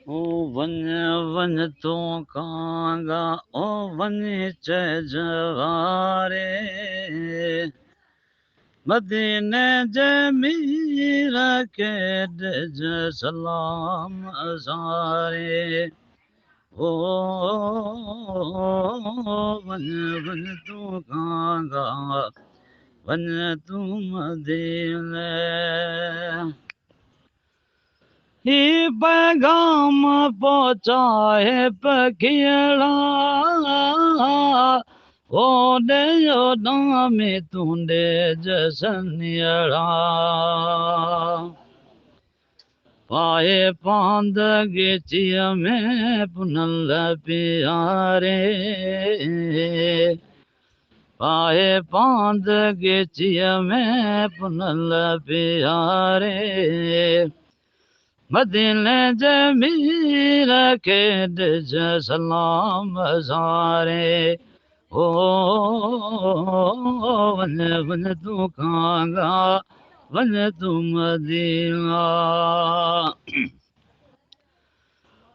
ओ one one तो कांगा ओ one जवारे मदीने जमीर के सलाम अजारे ओ वन वन तो कांगा वन तू मदीने ही पैगाम पहुँचाए पखियड़ा ओ दे यो नामे तुंडे जसनियड़ा पाए पांद गेचिया में पुनल प्यारे पाए पांद गेचिया में पुनल प्यारे मदीने जमीर के सलाम सारे ओ वन वन तू कांगा वन तू मदीना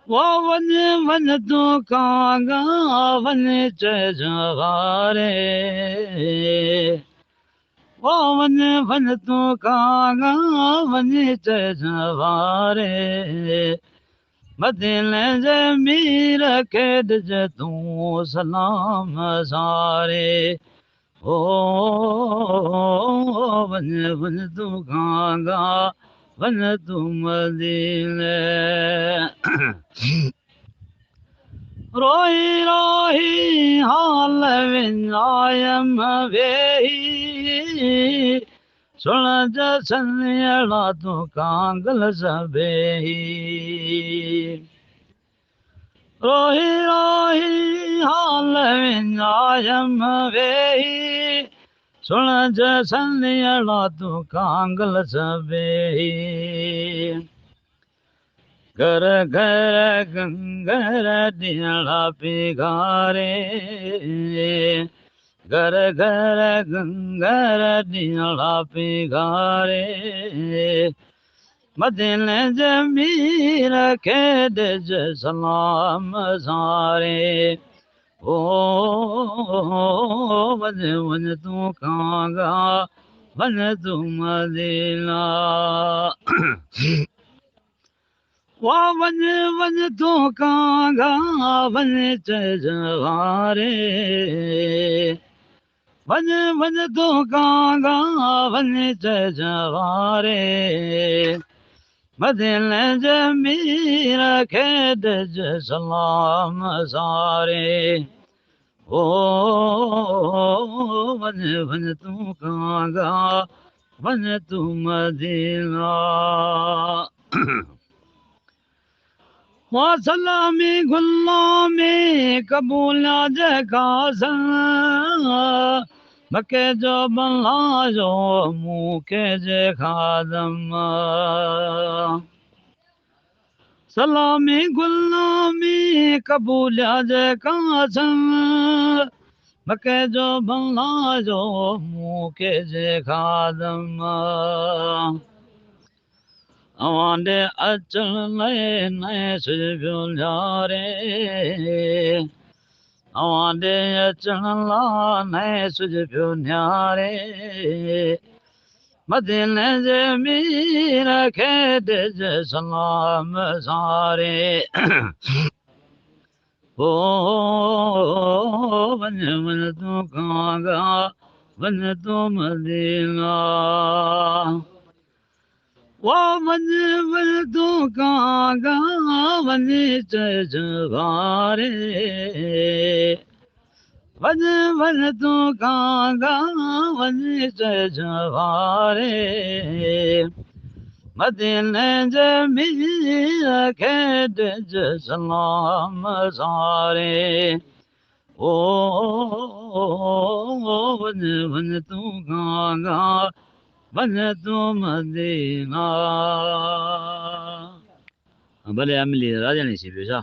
वो वन वन तू कांगा वन जवारे ओ वन वन तू कांगा वन जवारे मदीने जमीर के तू सलाम सारे ओ वन वन तू कांगा वन तू मदीने रोई रोई हाल विनायम वेही सुन जसनियड़ा तू कांगल सबेही रोही रोही हाल विनायम वेही सुन जसनियड़ा तू कांगल सबेही घर घर गंगर दियड़ा पिघारे घर घर गंगर दियड़ा पिघारे मदीने जमीर के सलाम सारे ओ वन वन तू कांगा वन तू मदीना वो वन वन तू कांगा वन जवारे वन वन तू कांगा वन जवारे मदीने जमीर के सलाम सारे ओ वन वन तू कांगा वन तू मदीना वहाँ सलामी गुलामी कबूला जकासन मके जो बल्ला जो मुँह के जे खादम सलामी गुलामी कबूला जकासन मके जो बल्ला जो मुँह के जे खादम अवांडे अचन नए नए सुजो न्यारे अवांडे अचन ला नए सुजो न्यारे मदीने जमीर के सलाम सारे ओ वन वन तू कांगा वन तू मदीना वो वन वन तू कांगा वन जवारे वन वन तू कांगा वन जवारे मदीने जमीर के सलाम सारे ओ वन वन तू कांगा वन तू मदीना भले अमली राजा नहीं सी बेचा